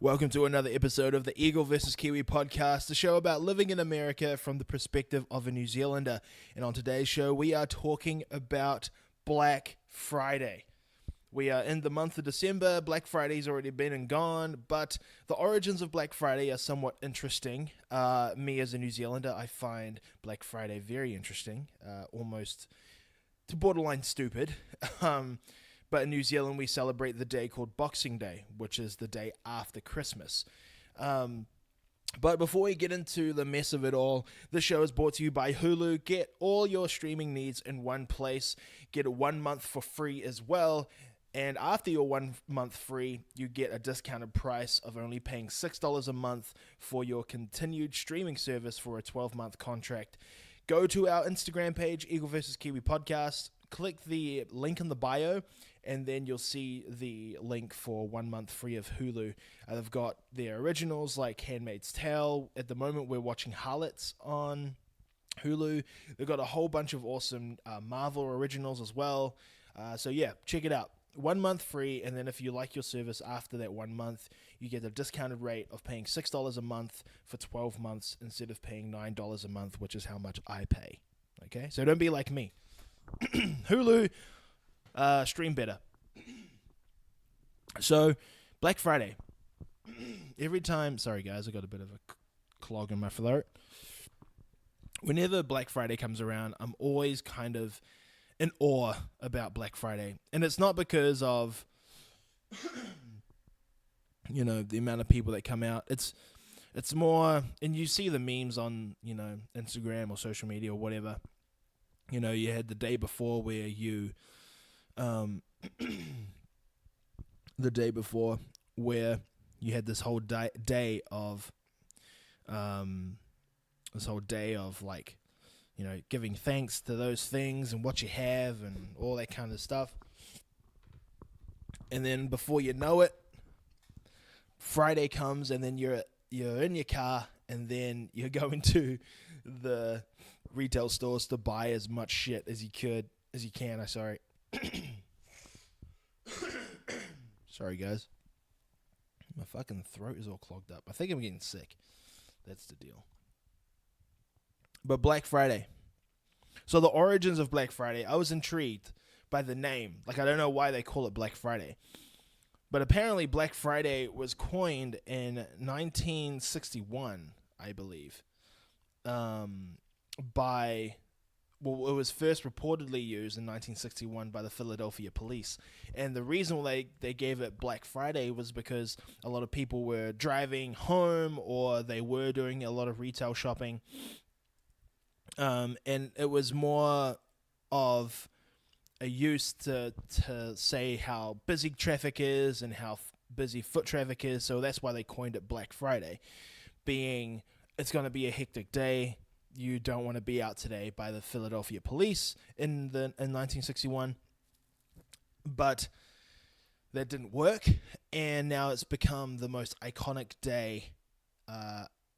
Welcome to another episode of the Eagle vs. Kiwi podcast, the show about living in America from the perspective of a New Zealander. And on today's show, we are talking about Black Friday. We are in the month of December. Black Friday's already been and gone, but the origins of Black Friday are somewhat interesting. Me as a New Zealander, I find Black Friday very interesting, almost to borderline stupid. But in New Zealand, we celebrate the day called Boxing Day, which is the day after Christmas. But before we get into the mess of it all, this show is brought to you by HULU. Get all your streaming needs in one place. Get 1 month for free as well. And after your 1 month free, you get a discounted price of only paying $6 a month for your continued streaming service for a 12-month contract. Go to our Instagram page, Eagle vs. Kiwi Podcast. Click the link in the bio, and then you'll see the link for 1 month free of HULU. They've got their originals like Handmaid's Tale. At the moment, we're watching Harlots on HULU. They've got a whole bunch of awesome Marvel originals as well. So yeah, check it out. 1 month free, and then if you like your service after that 1 month, you get a discounted rate of paying $6 a month for 12 months instead of paying $9 a month, which is how much I pay. Okay, so don't be like me. HULU, stream better. So, Black Friday. Every time, sorry guys, I got a bit of a clog in my throat. Whenever Black Friday comes around, I'm always kind of in awe about Black Friday. And it's not because of, the amount of people that come out. It's more, and you see the memes on, Instagram or social media or whatever. You had the day before where you, the day before where you had this whole day of like, giving thanks to those things and what you have and all that kind of stuff. And then before you know it, Friday comes, and then you're in your car, and then you're going to the retail stores to buy as much shit as you can. Sorry, guys. My fucking throat is all clogged up. I think I'm getting sick. That's the deal. But Black Friday. So the origins of Black Friday, I was intrigued by the name. Like, I don't know why they call it Black Friday. But apparently Black Friday was coined in 1961, I believe. It was first reportedly used in 1961 by the Philadelphia police. And the reason they gave it Black Friday was because a lot of people were driving home, or they were doing a lot of retail shopping. And it was more of a use to say how busy traffic is and how busy foot traffic is. So that's why they coined it Black Friday, being it's going to be a hectic day. You don't want to be out today by the Philadelphia police in 1961. But that didn't work, and now it's become the most iconic day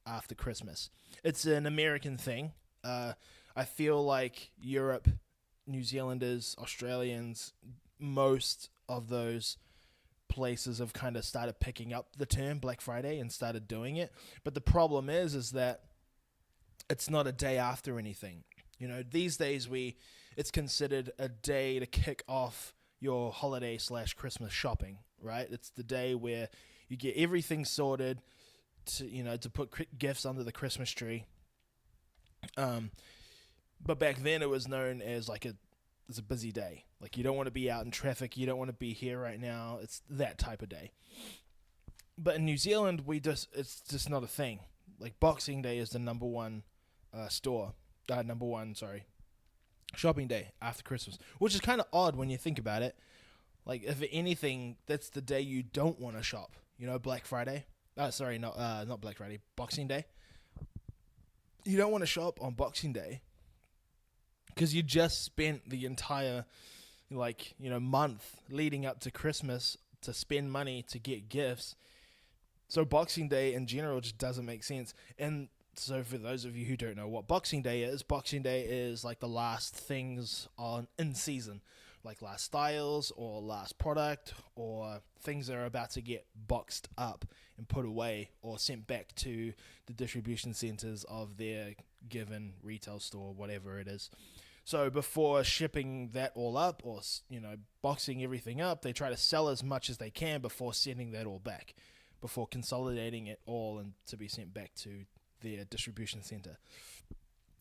after Christmas. It's an American thing. I feel like Europe, New Zealanders, Australians, most of those places have kind of started picking up the term Black Friday and started doing it. But the problem is that it's not a day after anything. These days it's considered a day to kick off your holiday / Christmas shopping, right? It's the day where you get everything sorted to put gifts under the Christmas tree. But back then it was known as it's a busy day. Like, you don't want to be out in traffic. You don't want to be here right now. It's that type of day. But in New Zealand, it's just not a thing. Like, Boxing Day is the number one shopping day after Christmas, which is kind of odd when you think about it. Like, if anything, that's the day you don't want to shop. Black Friday. Not Black Friday. Boxing Day. You don't want to shop on Boxing Day because you just spent the entire month leading up to Christmas to spend money to get gifts. So Boxing Day in general just doesn't make sense. And so for those of you who don't know what Boxing Day is like the last things in season. like last styles or last product or things that are about to get boxed up and put away or sent back to the distribution centers of their given retail store, whatever it is. So before shipping that all up or, boxing everything up, they try to sell as much as they can before sending that all back, before consolidating it all and to be sent back to their distribution center.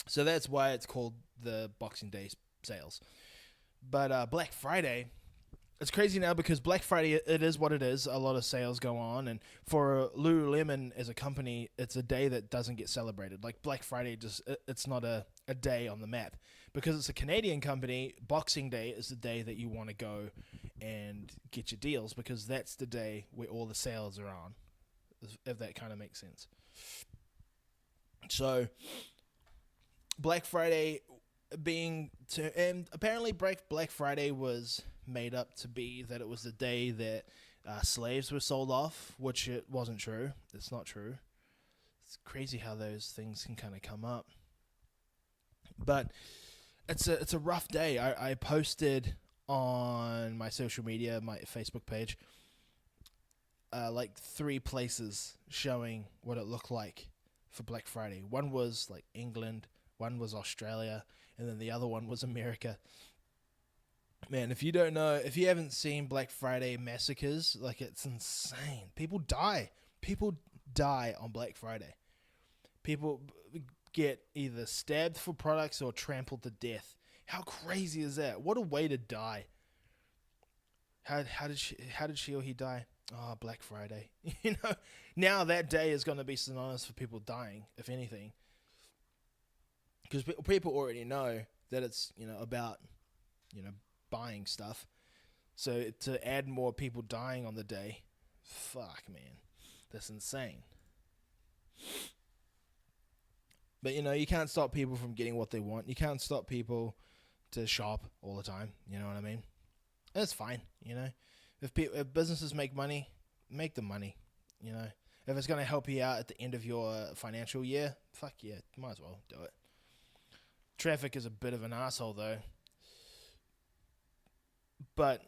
So that's why it's called the Boxing Day sales. But Black Friday, it's crazy now because Black Friday, it is what it is. A lot of sales go on. And for Lululemon as a company, it's a day that doesn't get celebrated. Like Black Friday, it's not a day on the map. Because it's a Canadian company, Boxing Day is the day that you want to go and get your deals because that's the day where all the sales are on, if that kind of makes sense. So Black Friday and apparently Black Friday was made up to be that it was the day that slaves were sold off, which it wasn't true. It's not true. It's crazy how those things can kind of come up. But it's a rough day. I posted on my social media, my Facebook page, like 3 places showing what it looked like for Black Friday. One was like England, one was Australia, and then the other one was America. Man, if you don't know, if you haven't seen Black Friday massacres, like it's insane. People die. People die on Black Friday. People get either stabbed for products or trampled to death. How crazy is that? What a way to die. How did she or he die? Oh, Black Friday. Now that day is going to be synonymous for people dying, if anything. Because people already know that it's, about, buying stuff. So to add more people dying on the day, fuck, man. That's insane. But, you can't stop people from getting what they want. You can't stop people to shop all the time. You know what I mean? And it's fine, If businesses make money, make the money, If it's going to help you out at the end of your financial year, fuck yeah, might as well do it. Traffic is a bit of an asshole, though. But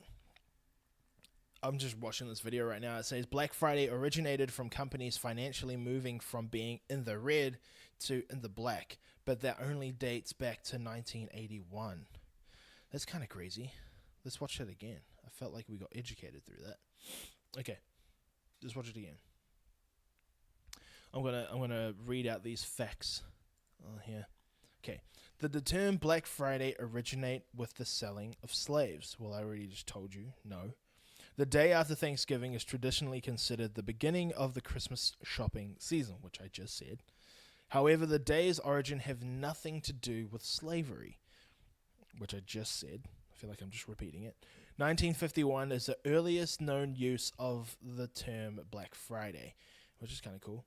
I'm just watching this video right now. It says Black Friday originated from companies financially moving from being in the red to in the black, but that only dates back to 1981. That's kind of crazy. Let's watch that again. I felt like we got educated through that. Okay, just watch it again. I'm gonna read out these facts here. Okay. Did the term Black Friday originate with the selling of slaves? Well, I already just told you, no. The day after Thanksgiving is traditionally considered the beginning of the Christmas shopping season, which I just said. However, the day's origin have nothing to do with slavery, which I just said. I feel like I'm just repeating it. 1951 is the earliest known use of the term Black Friday, which is kind of cool.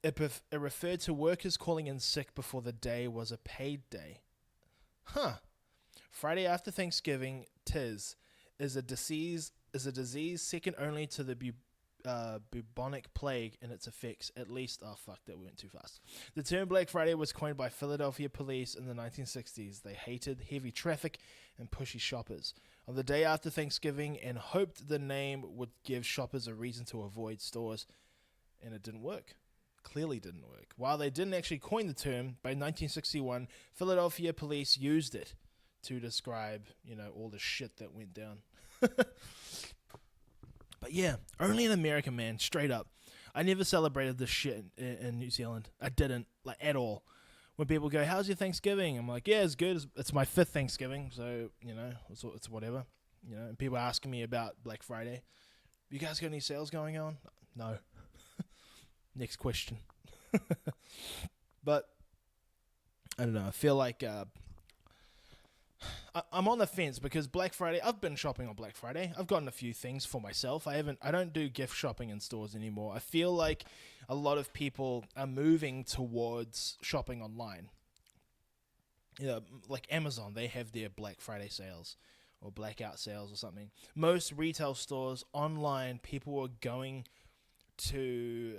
It referred to workers calling in sick before the day was a paid day. Friday after Thanksgiving, is a disease second only to the bubonic plague in its effects. At least, that went too fast. The term Black Friday was coined by Philadelphia police in the 1960s. They hated heavy traffic and pushy shoppers on the day after Thanksgiving and hoped the name would give shoppers a reason to avoid stores, and it didn't work. Clearly didn't work. While they didn't actually coin the term, by 1961, Philadelphia police used it to describe, all the shit that went down. But yeah, only in America, man, straight up. I never celebrated this shit in New Zealand. I didn't, at all. When people go, how's your Thanksgiving? I'm like, yeah, it's good. It's my 5th Thanksgiving, so, it's whatever. And people asking me about Black Friday. You guys got any sales going on? No. Next question. But I don't know. I feel like I'm on the fence because Black Friday. I've been shopping on Black Friday. I've gotten a few things for myself. I don't do gift shopping in stores anymore. I feel like a lot of people are moving towards shopping online. Like Amazon, they have their Black Friday sales or blackout sales or something. Most retail stores online, people are going to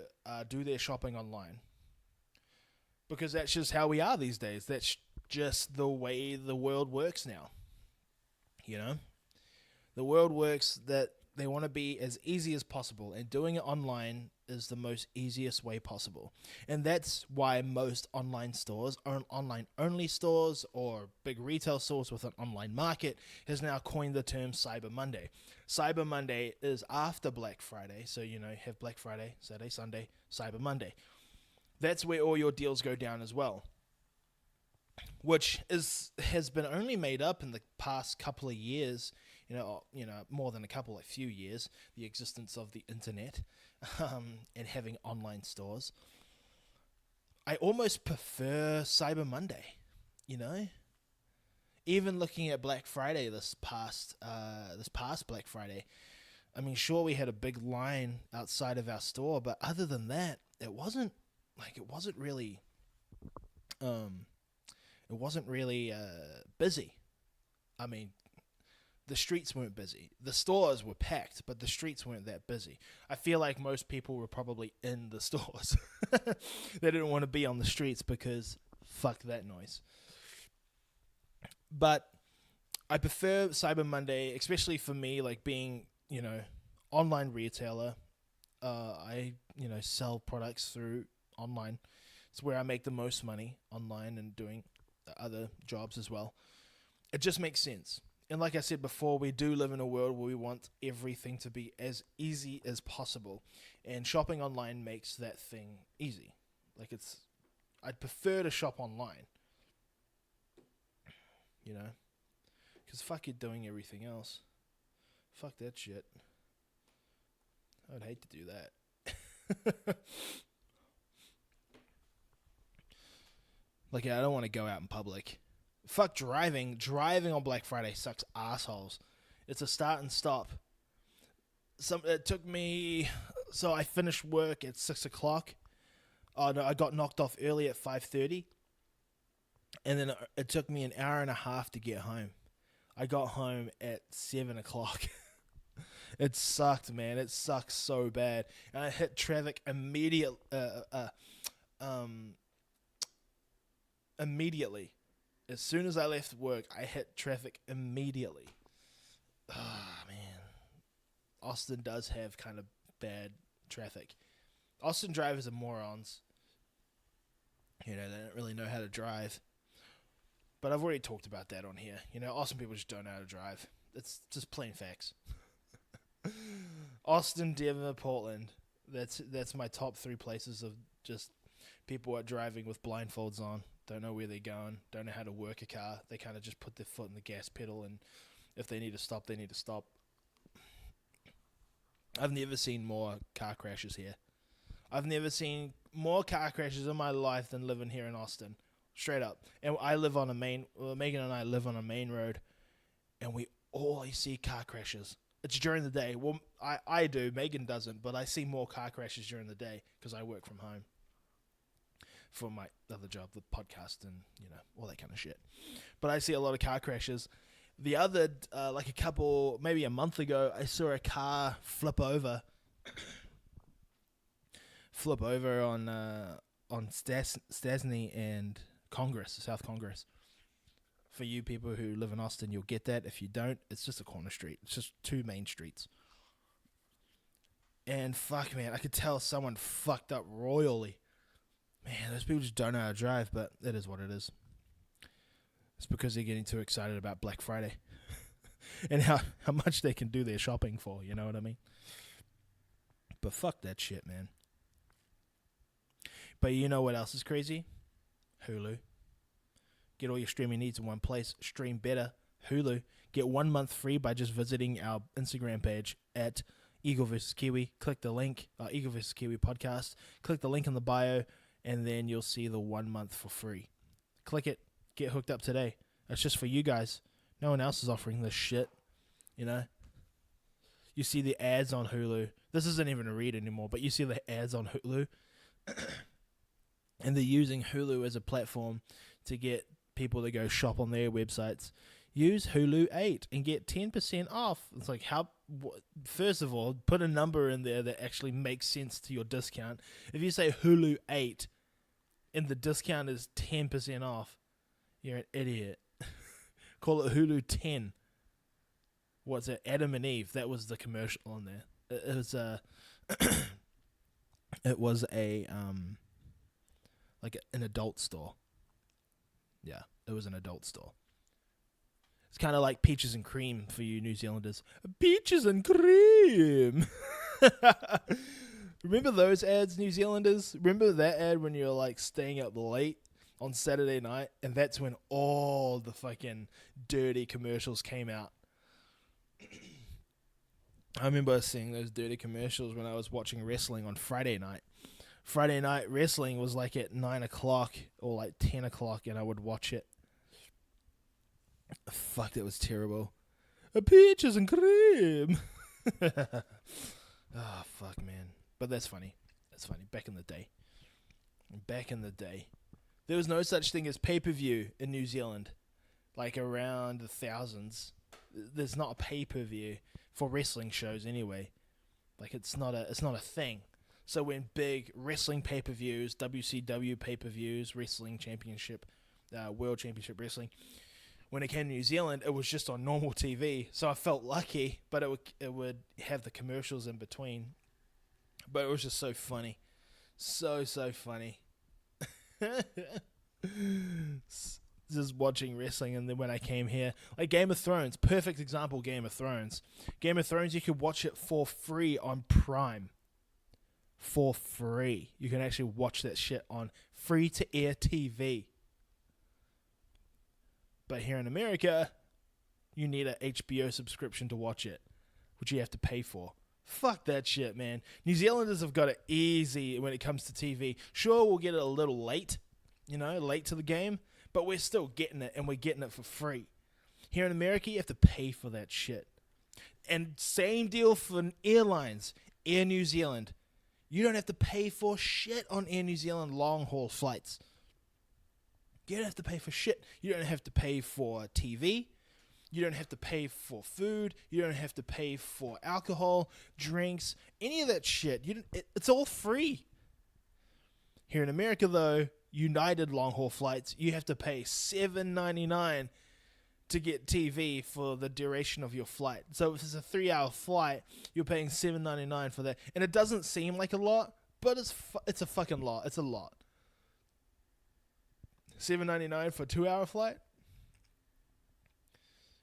do their shopping online because that's just how we are these days. That's just the way the world works now. You know, the world works that they want to be as easy as possible, and doing it online is the most easiest way possible. And that's why most online stores, or online only stores, or big retail stores with an online market, has now coined the term Cyber Monday. Cyber Monday is after Black Friday, so you have Black Friday, Saturday, Sunday, Cyber Monday. That's where all your deals go down as well, which has been only made up in the past couple of years, more than a few years, the existence of the internet, and having online stores. I almost prefer Cyber Monday, Even looking at Black Friday this past Black Friday, I mean, sure, we had a big line outside of our store, but other than that, it wasn't really busy. I mean, the streets weren't busy. The stores were packed, but the streets weren't that busy. I feel like most people were probably in the stores. They didn't want to be on the streets because fuck that noise. But I prefer Cyber Monday, especially for me, like being, online retailer. I sell products through online. It's where I make the most money, online, and doing other jobs as well. It just makes sense. And like I said before, we do live in a world where we want everything to be as easy as possible. And shopping online makes that thing easy. I'd prefer to shop online. Because fuck it doing everything else. Fuck that shit. I would hate to do that. I don't want to go out in public. Fuck driving. Driving on Black Friday sucks assholes. It's a start and stop. It took me... So I finished work at 6 o'clock. Oh, no, I got knocked off early at 5:30. And then it took me an hour and a half to get home. I got home at 7 o'clock. It sucked, man. It sucked so bad. And I hit traffic immediately. As soon as I left work, I hit traffic immediately. Ah, man. Austin does have kind of bad traffic. Austin drivers are morons. They don't really know how to drive. But I've already talked about that on here. Austin people just don't know how to drive. It's just plain facts. Austin, Denver, Portland. That's my top 3 places of just people are driving with blindfolds on. Don't know where they're going. Don't know how to work a car. They kind of just put their foot in the gas pedal, and if they need to stop, they need to stop. I've never seen more car crashes here. I've never seen more car crashes in my life than living here in Austin. Straight up. And Megan and I live on a main road, and we always see car crashes. It's during the day. Well, I do. Megan doesn't, but I see more car crashes during the day because I work from home for my other job, the podcast and, all that kind of shit. But I see a lot of car crashes. The other, maybe a month ago, I saw a car flip over on Stasny and Congress, South Congress. For you people who live in Austin, you'll get that. If you don't, it's just a corner street. It's just 2 main streets. And fuck, man, I could tell someone fucked up royally. Man, those people just don't know how to drive, but it is what it is. It's because they're getting too excited about Black Friday. And how much they can do their shopping for, you know what I mean? But fuck that shit, man. But you know what else is crazy? Hulu. Get all your streaming needs in one place. Stream better. Hulu. Get 1 month free by just visiting our Instagram page at Eagle vs. Kiwi. Click the link, Eagle vs. Kiwi podcast. Click the link in the bio, and then you'll see the 1 month for free. Click it. Get hooked up today. That's just for you guys. No one else is offering this shit. You see the ads on Hulu. This isn't even a read anymore, but you see the ads on Hulu. And they're using Hulu as a platform to get people to go shop on their websites. Use Hulu 8 and get 10% off. It's like, first of all, put a number in there that actually makes sense to your discount. If you say Hulu 8 and the discount is 10% off, you're an idiot. Call it Hulu 10. what's it? Adam and Eve. That was the commercial on there. It was a, it was a like an adult store. Yeah, it was an adult store. It's kind of like Peaches and Cream for you New Zealanders. Peaches and Cream. Remember those ads, New Zealanders? Remember that ad when you were like staying up late on Saturday night, and that's when all the fucking dirty commercials came out. I remember seeing those dirty commercials when I was watching wrestling on Friday night. Friday night wrestling was like at 9 o'clock or like 10 o'clock, and I would watch it. Fuck, that was terrible. Peaches and Cream. Oh, fuck, man. But that's funny. That's funny. Back in the day. There was no such thing as pay-per-view in New Zealand. Like around the thousands. There's not a pay-per-view for wrestling shows anyway. Like it's not a thing. So when big wrestling pay-per-views, WCW pay-per-views, wrestling championship, world championship wrestling, when it came to New Zealand, it was just on normal TV. So I felt lucky, but it would have the commercials in between. But it was just so funny. So funny. Just watching wrestling, and then when I came here, like Game of Thrones, perfect example, Game of Thrones. Game of Thrones, you could watch it for free on Prime. For free. You can actually watch that shit on free-to-air TV. But here in America, you need a HBO subscription to watch it, which you have to pay for. Fuck that shit, man. New Zealanders have got it easy when it comes to TV. Sure, we'll get it a little late, late to the game, but we're still getting it, and we're getting it for free. Here in America, you have to pay for that shit. And same deal for airlines. Air New Zealand. You don't have to pay for shit on Air New Zealand long-haul flights. You don't have to pay for shit. You don't have to pay for TV. You don't have to pay for food. You don't have to pay for alcohol, drinks, any of that shit. It's all free. Here in America, though, United long-haul flights, you have to pay $7.99 to get TV for the duration of your flight. So if it's a 3-hour flight, you're paying $7.99 for that. And it doesn't seem like a lot, but it's a fucking lot. It's a lot. $7.99 for a 2-hour flight?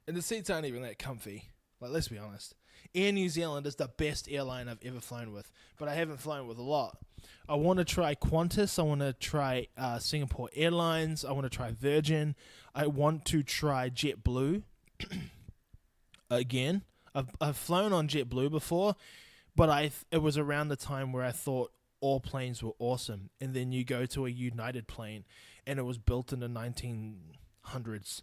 And the seats aren't even that comfy. Like, let's be honest. Air New Zealand is the best airline I've ever flown with, but I haven't flown with a lot. I want to try Qantas. I want to try Singapore Airlines. I want to try Virgin. I want to try JetBlue. Again, I've flown on JetBlue before, but it was around the time where I thought all planes were awesome, and then you go to a United plane, and it was built in the 1900s.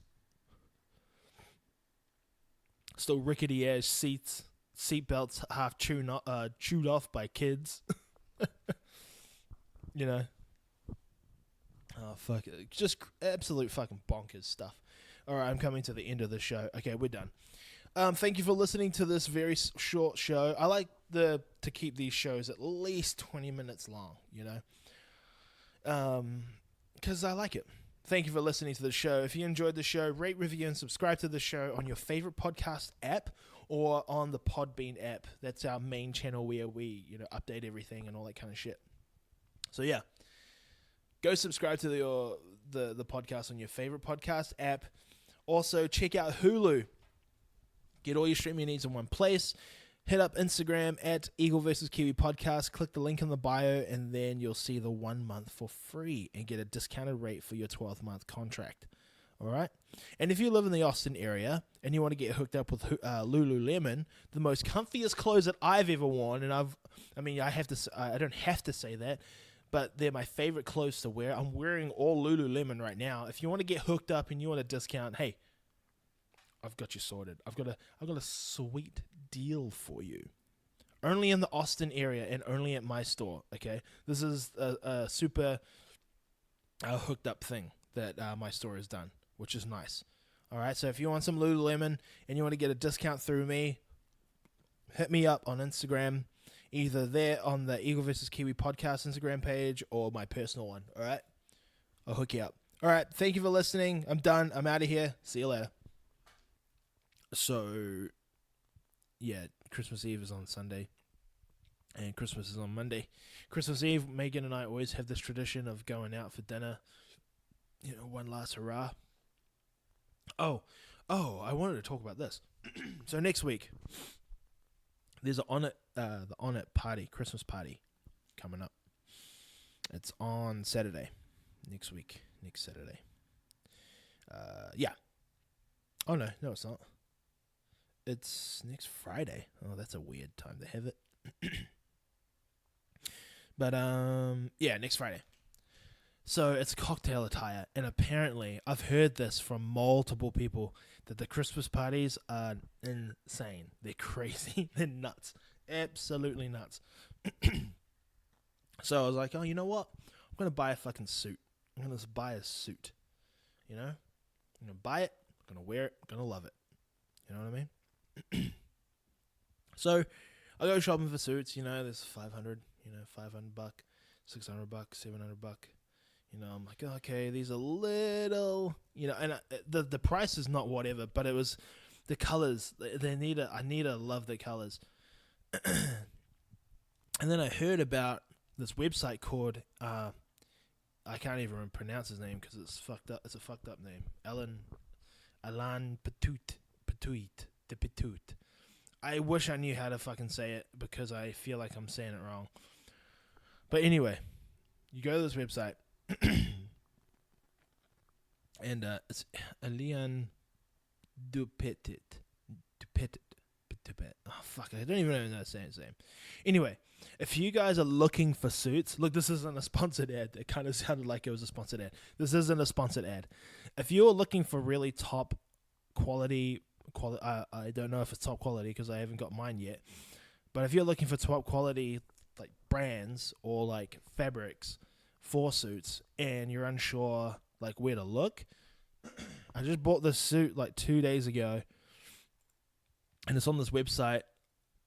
Still rickety ass seats, seat belts half chewed off by kids. Oh fuck it, just absolute fucking bonkers stuff. All right, I'm coming to the end of the show. Okay, we're done. Thank you for listening to this very short show. I like to keep these shows at least 20 minutes long. Because I like it. Thank you for listening to the show. If you enjoyed the show, rate, review, and subscribe to the show on your favorite podcast app or on the Podbean app. That's our main channel where we, update everything and all that kind of shit. So yeah, go subscribe to the podcast on your favorite podcast app. Also, check out HULU. Get all your streaming needs in one place. Hit up Instagram at Eagle vs. Kiwi Podcast. Click the link in the bio, and then you'll see the 1 month for free and get a discounted rate for your 12-month contract. All right? And if you live in the Austin area and you want to get hooked up with Lululemon, the most comfiest clothes that I've ever worn, and I don't have to say that, but they're my favorite clothes to wear. I'm wearing all Lululemon right now. If you want to get hooked up and you want a discount, hey, I've got you sorted. I've got a sweet deal for you. Only in the Austin area and only at my store, okay? This is a super hooked up thing that my store has done, which is nice. All right, so if you want some Lululemon and you want to get a discount through me, hit me up on Instagram, either there on the Eagle vs. Kiwi podcast Instagram page or my personal one, all right? I'll hook you up. All right, thank you for listening. I'm done. I'm out of here. See you later. So, Christmas Eve is on Sunday, and Christmas is on Monday. Christmas Eve, Megan and I always have this tradition of going out for dinner. One last hurrah. Oh, I wanted to talk about this. So next week, there's the On It party, Christmas party, coming up. It's on Saturday, next Saturday. Yeah. Oh no, it's not. It's next Friday. Oh, that's a weird time to have it. But yeah, next Friday. So it's cocktail attire, and apparently I've heard this from multiple people that the Christmas parties are insane. They're crazy. They're nuts. Absolutely nuts. So I was like, oh, you know what? I'm going to buy a fucking suit. I'm going to buy a suit. I'm going to buy it. I'm going to wear it. I'm going to love it. You know what I mean? So I go shopping for suits. There's $500, $500, $600, $700. I'm like, okay, these are little, and the price is not whatever, but it was the colors. I need to love the colors. And then I heard about this website called, I can't even pronounce his name because it's fucked up. It's a fucked up name. Alain Petit. I wish I knew how to fucking say it because I feel like I'm saying it wrong. But anyway, you go to this website. And it's Alain Dupetit. Oh fuck! I don't even know how to say his name. Anyway, if you guys are looking for suits, look, this isn't a sponsored ad. It kind of sounded like it was a sponsored ad. This isn't a sponsored ad. If you're looking for really top quality, I don't know if it's top quality because I haven't got mine yet. But if you're looking for top quality, like brands or like fabrics for suits, and you're unsure like where to look, I just bought this suit like 2 days ago, and it's on this website.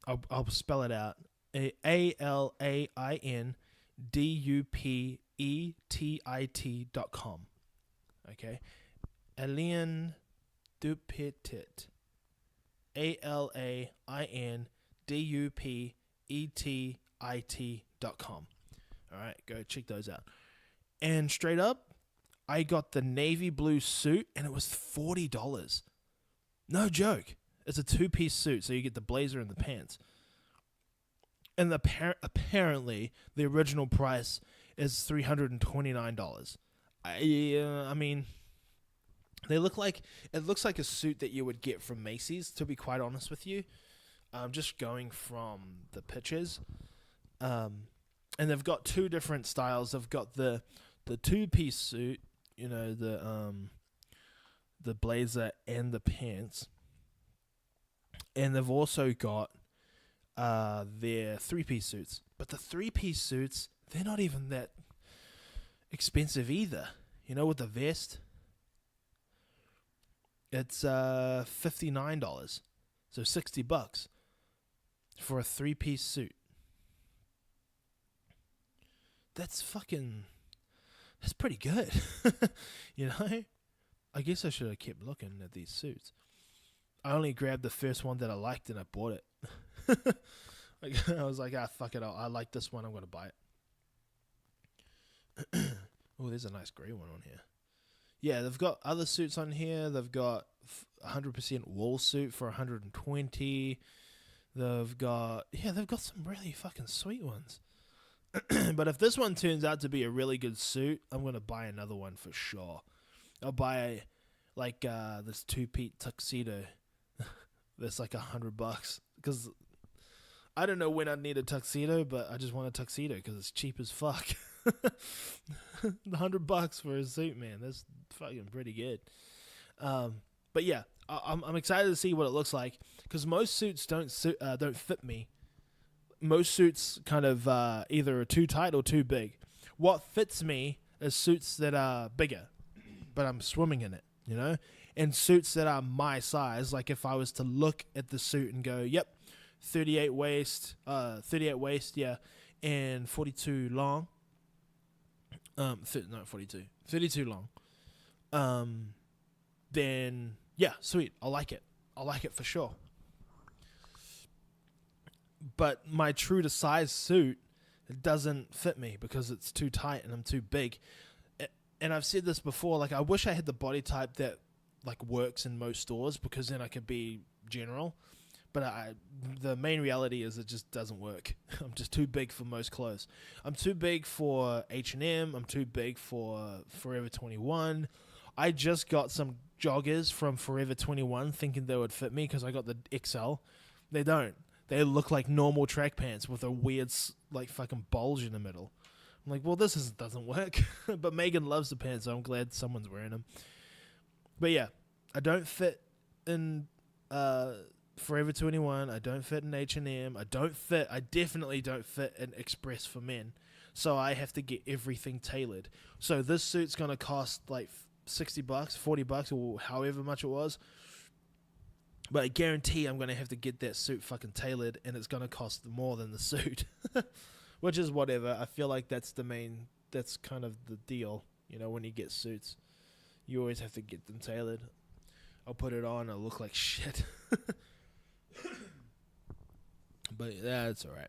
I'll spell it out: ALAINDUPETIT.com. Okay, Alain Dupetit. ALAINDUPETIT.com. All right, go check those out. And straight up, I got the navy blue suit, and it was $40. No joke. It's a 2-piece suit, so you get the blazer and the pants. And apparently, the original price is $329. I mean, it looks like a suit that you would get from Macy's, to be quite honest with you. Just going from the pictures. And they've got two different styles. They've got the 2-piece suit, the blazer and the pants. And they've also got their 3-piece suits. But the 3-piece suits, they're not even that expensive either. With the vest, it's $59. So $60 for a 3-piece suit. That's pretty good. I guess I should have kept looking at these suits. I only grabbed the first one that I liked and I bought it. I was like, fuck it, I like this one, I'm going to buy it. Oh, there's a nice grey one on here. Yeah, they've got other suits on here. They've got 100% wool suit for $120. They've got some really fucking sweet ones. But if this one turns out to be a really good suit, I'm going to buy another one for sure. I'll buy like this 2-piece tuxedo that's like $100 because I don't know when I'd need a tuxedo, but I just want a tuxedo because it's cheap as fuck. $100 for a suit, man. That's fucking pretty good. But yeah, I'm excited to see what it looks like because most suits don't fit me. Most suits kind of either are too tight or too big. What fits me is suits that are bigger, but I'm swimming in it, and suits that are my size. Like if I was to look at the suit and go, yep, 38 waist, yeah, and 42 long. 32 long. Then yeah, sweet. I like it for sure. but my true to size suit, it doesn't fit me because it's too tight and I'm too big. And I've said this before, like I wish I had the body type that like works in most stores because then I could be general. But the main reality is it just doesn't work. I'm just too big for most clothes. I'm too big for H&M. I'm too big for Forever 21. I just got some joggers from Forever 21 thinking they would fit me because I got the XL. They don't. They look like normal track pants with a weird like fucking bulge in the middle. I'm like, well, this doesn't work. But Megan loves the pants, so I'm glad someone's wearing them. But yeah, I don't fit in Forever 21. I don't fit in H&M. I definitely don't fit in Express for men. So I have to get everything tailored. So this suit's going to cost like $60, $40, or however much it was. But I guarantee I'm going to have to get that suit fucking tailored, and it's going to cost more than the suit. Which is whatever. I feel like that's kind of the deal. You know, when you get suits, you always have to get them tailored. I'll put it on, I'll look like shit. But that's alright.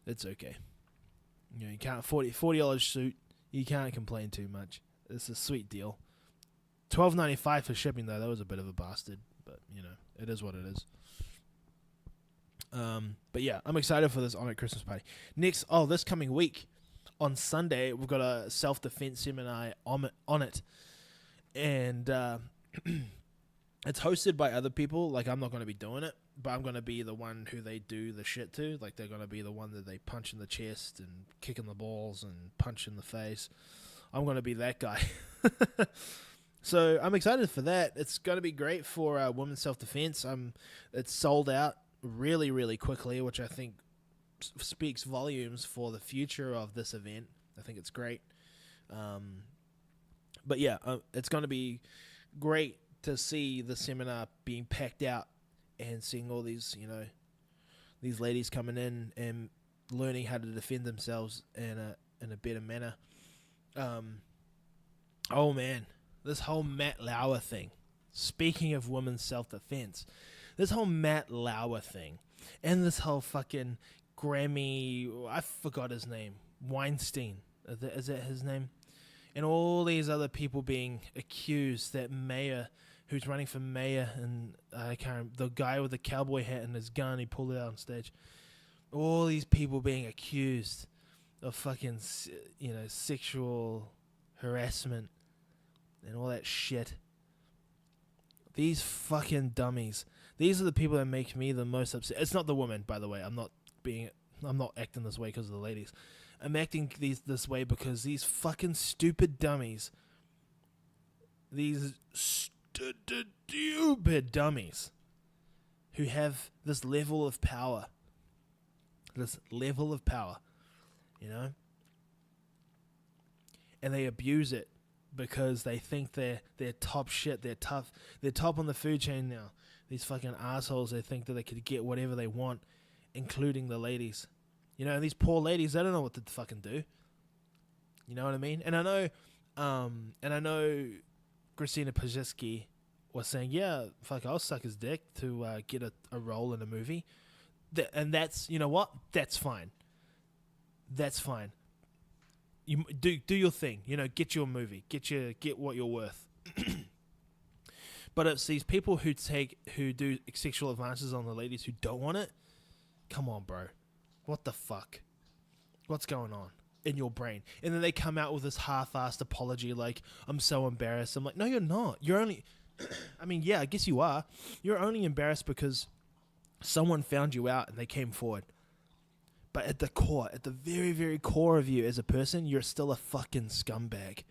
It's okay. You know, you can't $40 suit, you can't complain too much. It's a sweet deal. $12.95 for shipping though, that was a bit of a bastard. But you know, it is what it is. But yeah, I'm excited for this Onnit Christmas party. This coming week, on Sunday, we've got a self-defense seminar on it. And it's hosted by other people. Like, I'm not going to be doing it, but I'm going to be the one who they do the shit to. Like, they're going to be the one that they punch in the chest and kick in the balls and punch in the face. I'm going to be that guy. So I'm excited for that. It's going to be great for women's self-defense. It's sold out really, really quickly, which I think speaks volumes for the future of this event. I think it's great. But yeah, it's going to be great to see the seminar being packed out and seeing all these, you know, these ladies coming in and learning how to defend themselves in a better manner. Oh man, this whole Matt Lauer thing. Speaking of women's self-defense, this whole Matt Lauer thing and this whole fucking Grammy, I forgot his name, Weinstein, is that his name? And all these other people being accused, that mayor who's running for mayor, and I can't remember, the guy with the cowboy hat and his gun, he pulled it out on stage. All these people being accused of fucking, you know, sexual harassment and all that shit. These fucking dummies. These are the people that make me the most upset. It's not the women, by the way. I'm not acting this way because of the ladies. I'm acting this way because these fucking stupid dummies, these stupid dummies who have this level of power, you know, and they abuse it because they think they're top shit, they're tough, they're top on the food chain now. These fucking assholes, they think that they could get whatever they want, including the ladies. You know, these poor ladies, they don't know what to fucking do. You know what I mean? And I know Christina Pazsitzky was saying, yeah, fuck, I'll suck his dick to get a role in a movie. And that's, you know what? That's fine. That's fine. You do your thing, you know, get your movie, get what you're worth. But it's these people who do sexual advances on the ladies who don't want it. Come on, bro. What the fuck? What's going on in your brain? And then they come out with this half-assed apology like, I'm so embarrassed. I'm like, no, you're not. You're only, I mean, yeah, I guess you are. You're only embarrassed because someone found you out and they came forward. But at the core, at the very, very core of you as a person, you're still a fucking scumbag.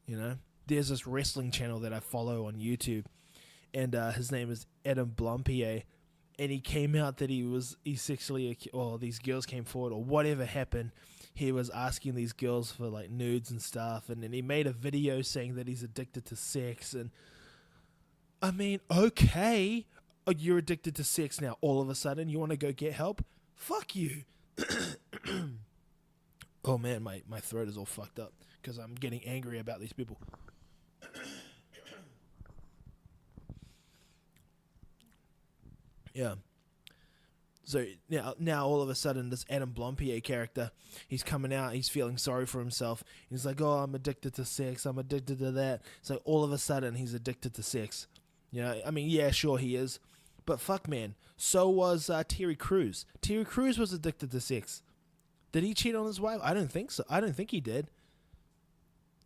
You know? There's this wrestling channel that I follow on YouTube, and his name is Adam Blompier, and he came out that he sexually, or these girls came forward, or whatever happened. He was asking these girls for like nudes and stuff, and then he made a video saying that he's addicted to sex. And I mean, okay, you're addicted to sex now. All of a sudden, you want to go get help? Fuck you. Oh man, my throat is all fucked up because I'm getting angry about these people. Yeah. So now all of a sudden, this Adam Blompier character, he's coming out, he's feeling sorry for himself. He's like, oh, I'm addicted to sex, I'm addicted to that. So all of a sudden, he's addicted to sex. You know, I mean, yeah, sure he is. But fuck, man, so was Terry Crews. Terry Crews was addicted to sex. Did he cheat on his wife? I don't think so. I don't think he did.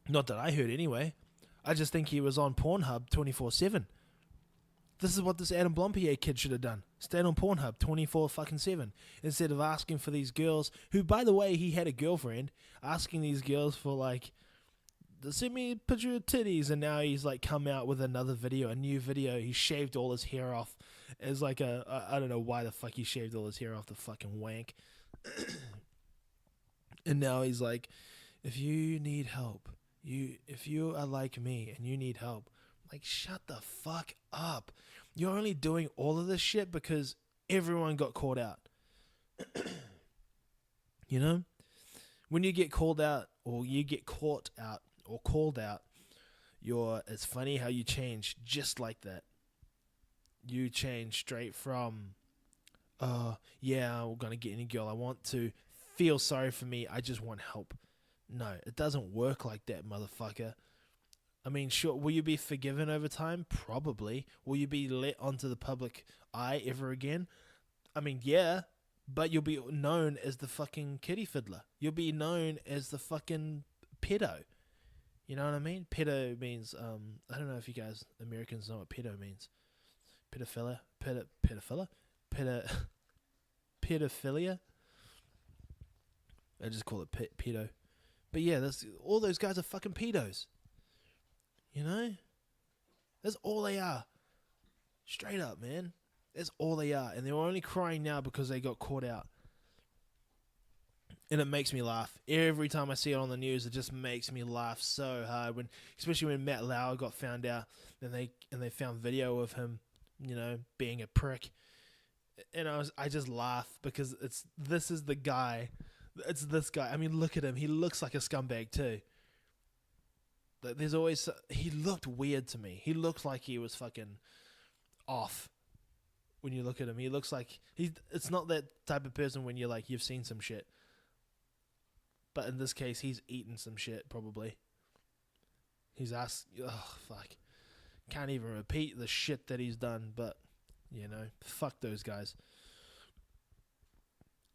Not that I heard anyway. I just think he was on Pornhub 24/7. This is what this Adam Blompier kid should have done. Stayed on Pornhub 24/7 instead of asking for these girls, who, by the way, he had a girlfriend, asking these girls for, like, send me a picture of titties, and now he's, like, come out with another video, a new video. He shaved all his hair off as, like, I don't know why the fuck he shaved all his hair off, the fucking wank. And now he's like, if you need help, if you are like me and you need help, like, shut the fuck up. You're only doing all of this shit because everyone got caught out. You know? When you get called out, or you get caught out, or called out, it's funny how you change just like that. You change straight from, yeah, I'm gonna get any girl I want to, feel sorry for me, I just want help. No, it doesn't work like that, motherfucker. I mean, sure, will you be forgiven over time? Probably. Will you be let onto the public eye ever again? I mean, yeah, but you'll be known as the fucking kitty fiddler. You'll be known as the fucking pedo. You know what I mean? Pedo means, I don't know if you guys, Americans, know what pedo means. Pedophilia? Pedophilia? I just call it pedo. But yeah, all those guys are fucking pedos. You know? That's all they are. Straight up, man. That's all they are. And they're only crying now because they got caught out. And it makes me laugh. Every time I see it on the news, it just makes me laugh so hard. Especially when Matt Lauer got found out, and they found video of him, you know, being a prick. And I just laugh because this is the guy. It's this guy. I mean, look at him. He looks like a scumbag too. There's always, he looked weird to me. He looked like he was fucking off. When you look at him, he looks like it's not that type of person when you're like, you've seen some shit. But in this case, he's eaten some shit, probably. He's asked, oh, fuck. Can't even repeat the shit that he's done, but, you know, fuck those guys.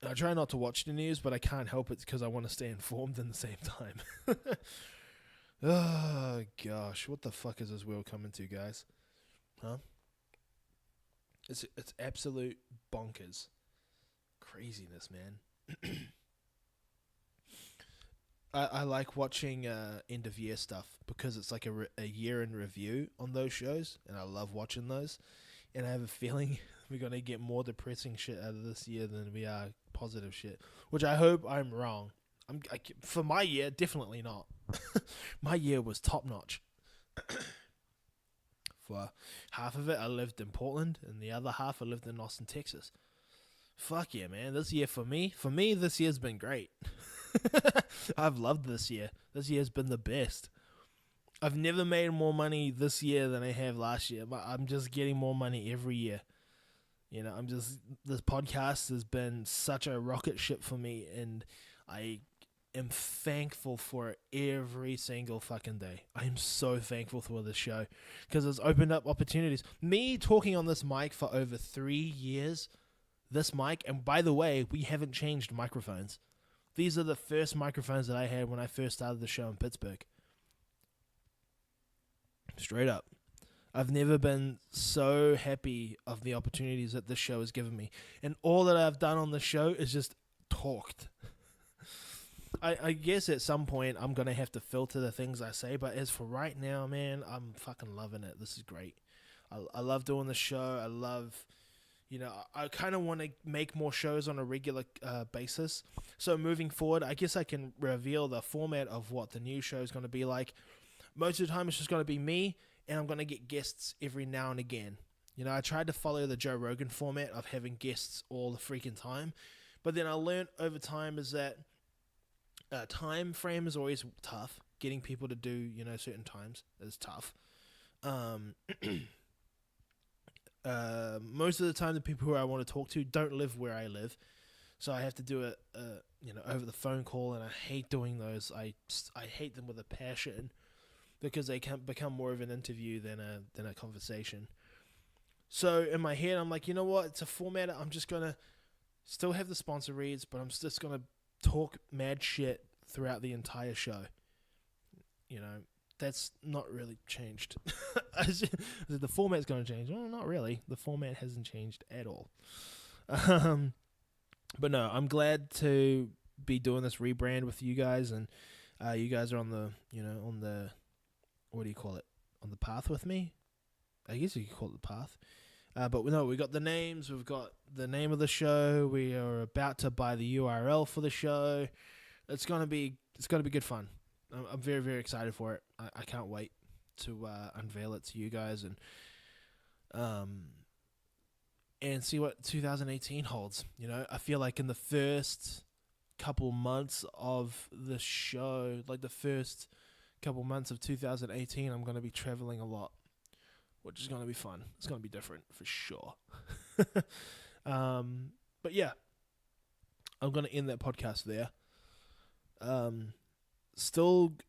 I try not to watch the news, but I can't help it because I want to stay informed in the same time. Oh, gosh. What the fuck is this world coming to, guys? Huh? It's absolute bonkers. Craziness, man. I like watching end of year stuff because it's like a year in review on those shows, and I love watching those. And I have a feeling we're going to get more depressing shit out of this year than we are positive shit, which I hope I'm wrong. For my year, definitely not. My year was top notch. For half of it, I lived in Portland, and the other half, I lived in Austin, Texas. Fuck yeah, man. This year for me, this year's been great. I've loved this year. This year's been the best. I've never made more money this year than I have last year, but I'm just getting more money every year. You know, this podcast has been such a rocket ship for me, and I am thankful for it every single fucking day. I am so thankful for this show because it's opened up opportunities. Me talking on this mic for over 3 years, this mic, and by the way, we haven't changed microphones. These are the first microphones that I had when I first started the show in Pittsburgh. Straight up. I've never been so happy of the opportunities that this show has given me. And all that I've done on the show is just talked. I guess at some point I'm going to have to filter the things I say, but as for right now, man, I'm fucking loving it. This is great. I love doing the show. I love, you know, I kind of want to make more shows on a regular basis. So moving forward, I guess I can reveal the format of what the new show is going to be like. Most of the time it's just going to be me, and I'm going to get guests every now and again. You know, I tried to follow the Joe Rogan format of having guests all the freaking time, but then I learned over time is that time frame is always tough. Getting people to do, you know, certain times is tough. Most of the time, the people who I want to talk to don't live where I live, so I have to do it, over the phone call, and I hate doing those. I hate them with a passion because they can become more of an interview than a conversation. So in my head, I'm like, you know what? It's a format. I'm just gonna still have the sponsor reads, but I'm just gonna talk mad shit throughout the entire show. That's not really changed. The format's going to change. Well, not really. The format hasn't changed at all. But no, I'm glad to be doing this rebrand with you guys, and you guys are on the, what do you call it? On the path with me? I guess you could call it the path. But no, we got the names. We've got the name of the show. We are about to buy the URL for the show. It's gonna be good fun. I'm very, very excited for it. I can't wait to unveil it to you guys and see what 2018 holds. I feel like in the first couple months of the show, like the first couple months of 2018, I'm going to be traveling a lot, which is going to be fun. It's going to be different for sure. But yeah, I'm going to end that podcast there.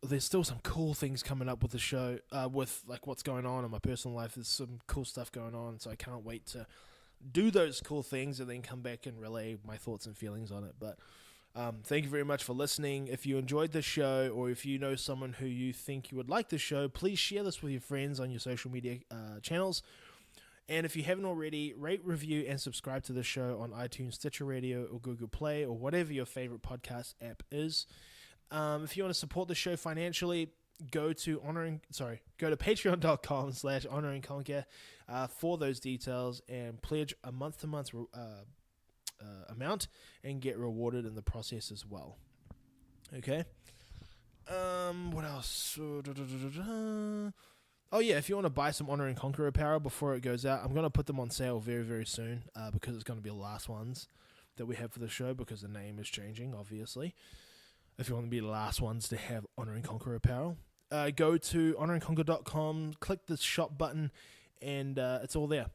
There's still some cool things coming up with the show, with like what's going on in my personal life. There's some cool stuff going on, so I can't wait to do those cool things and then come back and relay my thoughts and feelings on it. But thank you very much for listening. If you enjoyed this show, or if you know someone who you think you would like this show, please share this with your friends on your social media channels. And if you haven't already, rate, review, and subscribe to the show on iTunes, Stitcher Radio, or Google Play, or whatever your favorite podcast app is. If you want to support the show financially, go to patreon.com/honoringconquer for those details, and pledge a month-to-month amount and get rewarded in the process as well. Okay. What else? Oh yeah, if you want to buy some Honor and Conquer apparel before it goes out, I'm going to put them on sale very, very soon, because it's going to be the last ones that we have for the show, because the name is changing, obviously. If you want to be the last ones to have Honor and Conquer apparel, go to honorandconquer.com, click the shop button, and it's all there.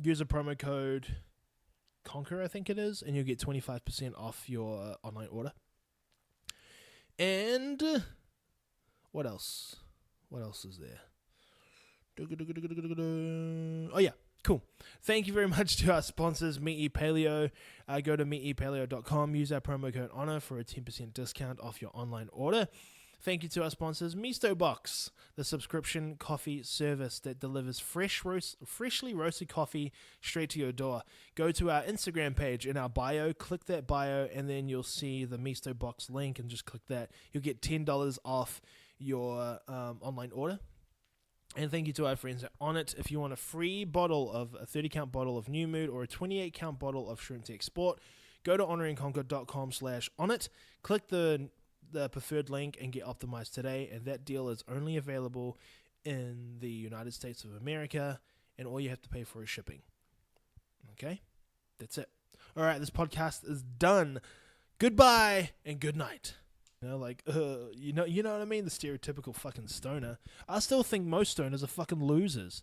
Use a promo code Conquer, I think it is, and you'll get 25% off your online order. And what else? What else is there? Oh yeah, cool. Thank you very much to our sponsors, Meat Eat Paleo. Go to meateatpaleo.com. Use our promo code HONOR for a 10% discount off your online order. Thank you to our sponsors, Misto Box, the subscription coffee service that delivers freshly roasted coffee straight to your door. Go to our Instagram page in our bio, click that bio, and then you'll see the Misto Box link, and just click that. You'll get $10 off your online order. And thank you to our friends at On It. If you want a free bottle of a 30-count bottle of New Mood or a 28-count bottle of Shrimp Tech Sport, go to honorandconquer.com/onit. Click the preferred link and get optimized today. And that deal is only available in the United States of America, and all you have to pay for is shipping. Okay? That's it. All right, this podcast is done. Goodbye and good night. You know what I mean? The stereotypical fucking stoner. I still think most stoners are fucking losers.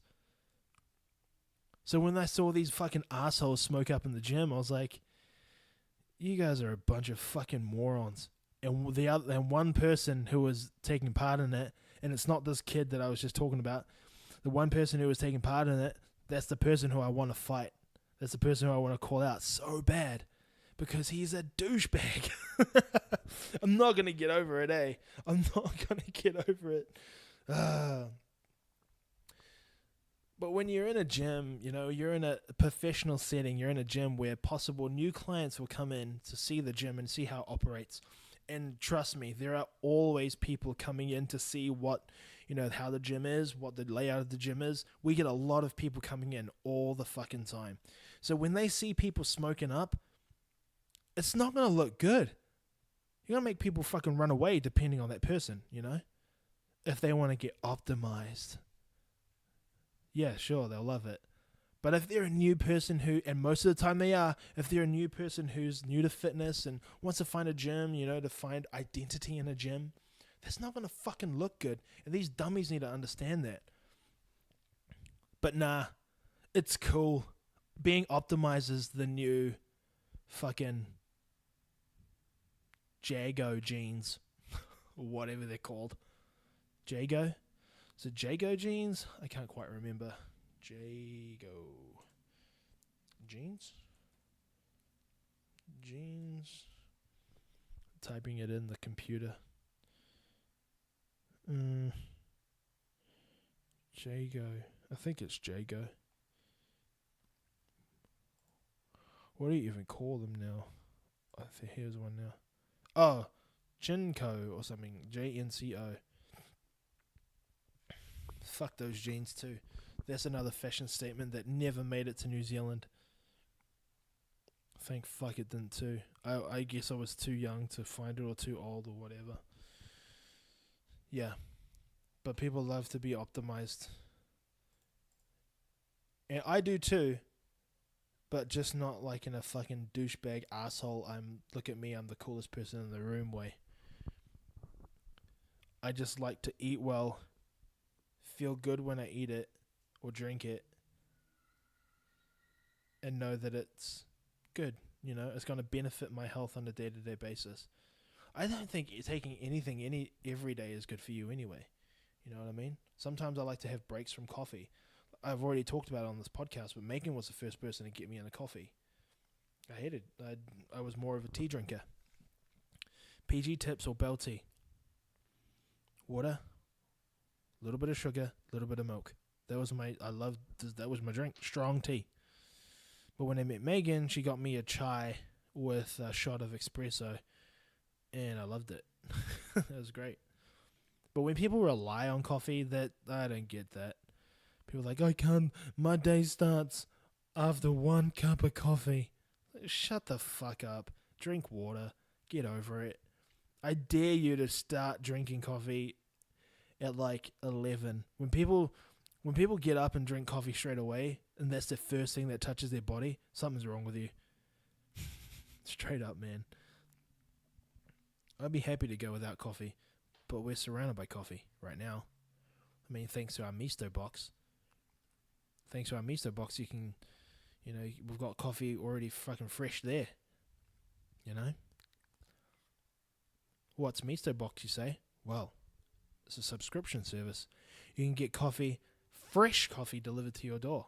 So when I saw these fucking assholes smoke up in the gym, I was like, you guys are a bunch of fucking morons. And one person who was taking part in it, and it's not this kid that I was just talking about, the one person who was taking part in it, that's the person who I want to fight. That's the person who I want to call out so bad. Because he's a douchebag. I'm not going to get over it, eh? I'm not going to get over it. But when you're in a gym, you're in a professional setting, you're in a gym where possible new clients will come in to see the gym and see how it operates. And trust me, there are always people coming in to see what, how the gym is, what the layout of the gym is. We get a lot of people coming in all the fucking time. So when they see people smoking up, it's not going to look good. You're going to make people fucking run away depending on that person, if they want to get optimized. Yeah, sure, they'll love it. But if they're a new person and most of the time they are, if they're a new person who's new to fitness and wants to find a gym, to find identity in a gym, that's not going to fucking look good. And these dummies need to understand that. But nah, It's cool. Being optimized is the new fucking Jago jeans. Or whatever they're called. Jago? Is it Jago jeans? I can't quite remember. Jago. Jeans? Jeans. Typing it in the computer. Jago. I think it's Jago. What do you even call them now? I think here's one now. Oh, Jinko or something. JNCO. Fuck those jeans too. That's another fashion statement that never made it to New Zealand. Thank fuck it didn't too. I guess I was too young to find it or too old or whatever. Yeah. But people love to be optimized. And I do too. But just not like in a fucking douchebag asshole, look at me, I'm the coolest person in the room way. I just like to eat well, feel good when I eat it or drink it, and know that it's good. You know, it's going to benefit my health on a day-to-day basis. I don't think taking anything every day is good for you anyway. You know what I mean? Sometimes I like to have breaks from coffee. I've already talked about it on this podcast, but Megan was the first person to get me into coffee. I hated it. I was more of a tea drinker. PG tips or bell tea. Water, a little bit of sugar, a little bit of milk. That was my drink. Strong tea. But when I met Megan, she got me a chai with a shot of espresso, and I loved it. It was great. But when people rely on coffee, I don't get that. People are like, my day starts after 1 cup of coffee. Shut the fuck up. Drink water. Get over it. I dare you to start drinking coffee at like 11. When people get up and drink coffee straight away, and that's the first thing that touches their body, something's wrong with you. Straight up, man. I'd be happy to go without coffee, but we're surrounded by coffee right now. I mean, thanks to our Misto box. Thanks to our Misto box, you can, we've got coffee already fucking fresh there. You know? What's Misto box, you say? Well, it's a subscription service. You can get fresh coffee delivered to your door.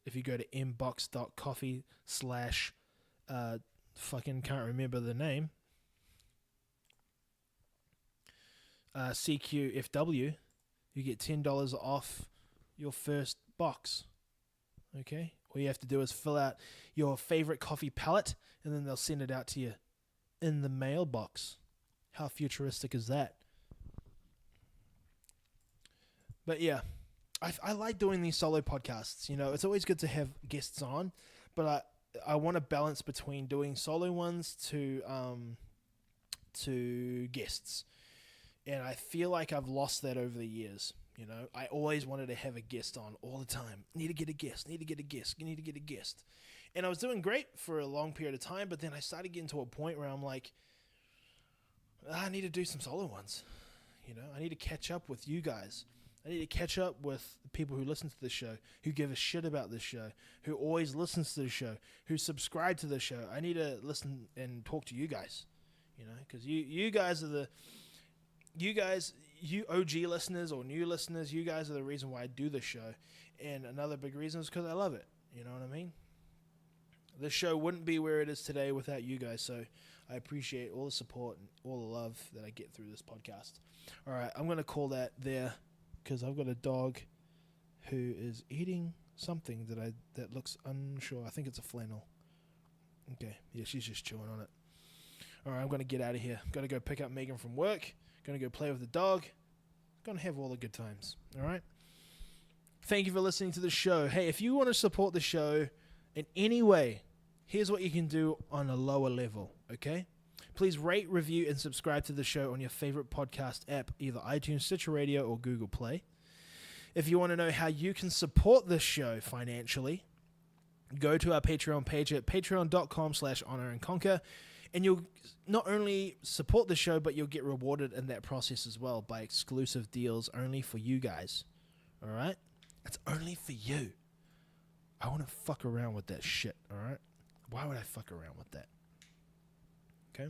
If you go to inbox.coffee/ fucking can't remember the name, CQFW, you get $10 off your first box. Okay? All you have to do is fill out your favorite coffee palette, and then they'll send it out to you in the mailbox. How futuristic is that? But yeah, I like doing these solo podcasts. It's always good to have guests on, but I want to balance between doing solo ones to guests. And I feel like I've lost that over the years. I always wanted to have a guest on all the time. Need to get a guest. And I was doing great for a long period of time, but then I started getting to a point where I'm like, I need to do some solo ones. I need to catch up with you guys. I need to catch up with the people who listen to the show, who give a shit about this show, who always listens to the show, who subscribe to the show. I need to listen and talk to you guys, because you guys are you OG listeners or new listeners, you guys are the reason why I do this show. And another big reason is because I love it. You know what I mean? This show wouldn't be where it is today without you guys. So I appreciate all the support and all the love that I get through this podcast. All right, I'm going to call that there because I've got a dog who is eating something that looks unsure. I think it's a flannel. Okay, yeah, she's just chewing on it. All right, I'm going to get out of here. Got to go pick up Megan from work. Going to go play with the dog. Going to have all the good times. All right? Thank you for listening to the show. Hey, if you want to support the show in any way, here's what you can do on a lower level, okay? Please rate, review, and subscribe to the show on your favorite podcast app, either iTunes, Stitcher Radio, or Google Play. If you want to know how you can support this show financially, go to our Patreon page at patreon.com/honorandconquer. And you'll not only support the show, but you'll get rewarded in that process as well by exclusive deals only for you guys. All right? It's only for you. I want to fuck around with that shit, all right? Why would I fuck around with that? Okay.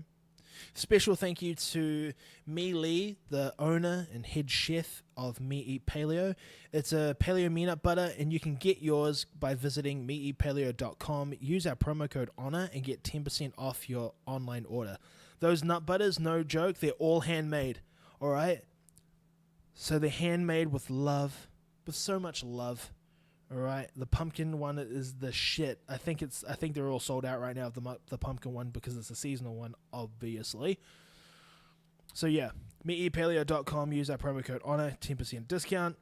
Special thank you to Me Lee, the owner and head chef of Me Eat Paleo. It's a paleo peanut butter, and you can get yours by visiting meeatpaleo.com. Use our promo code HONOR and get 10% off your online order. Those nut butters, no joke, they're all handmade, all right? So they're handmade with love, with so much love. All right, the pumpkin one is the shit. I think they're all sold out right now, the pumpkin one, because it's a seasonal one, obviously. So yeah, meeatpaleo.com, use our promo code HONOR, 10% discount.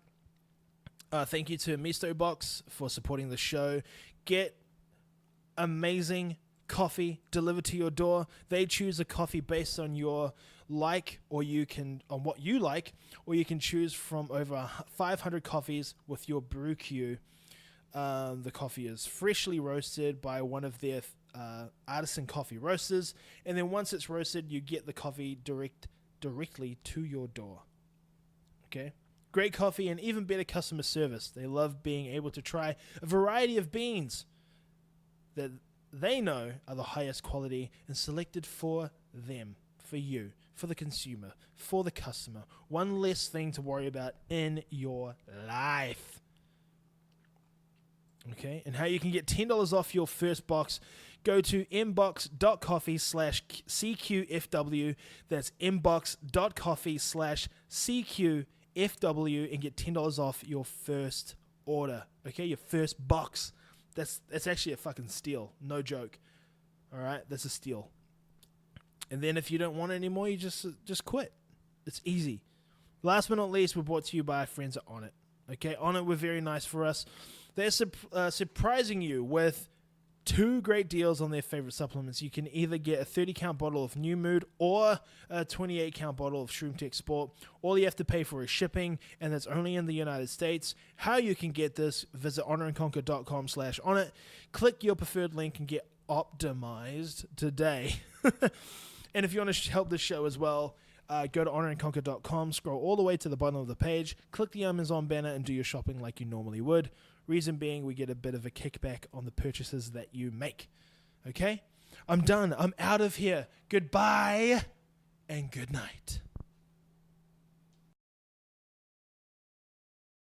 Thank you to Misto Box for supporting the show. Get amazing coffee delivered to your door. They choose a coffee based on your on what you like, or you can choose from over 500 coffees with your brew queue. The coffee is freshly roasted by one of their artisan coffee roasters, and then once it's roasted, you get the coffee directly to your door. Okay? Great coffee and even better customer service. They love being able to try a variety of beans that they know are the highest quality and selected for them, for you, for the consumer, for the customer. One less thing to worry about in your life. Okay, and how you can get $10 off your first box, go to inbox.coffee/CQFW. That's inbox.coffee/CQFW and get $10 off your first order. Okay, your first box. That's actually a fucking steal. No joke. All right, that's a steal. And then if you don't want it anymore, you just quit. It's easy. Last but not least, we're brought to you by our friends at Onnit. Okay, Onnit were very nice for us. They're surprising you with 2 great deals on their favorite supplements. You can either get a 30-count bottle of New Mood or a 28-count bottle of Shroom Tech Sport. All you have to pay for is shipping, and that's only in the United States. How you can get this, visit honorandconquer.com/Onnit. Click your preferred link and get optimized today. And if you want to help this show as well, go to honorandconquer.com, scroll all the way to the bottom of the page, click the Amazon banner, and do your shopping like you normally would. Reason being, we get a bit of a kickback on the purchases that you make. Okay? I'm done. I'm out of here. Goodbye and good night.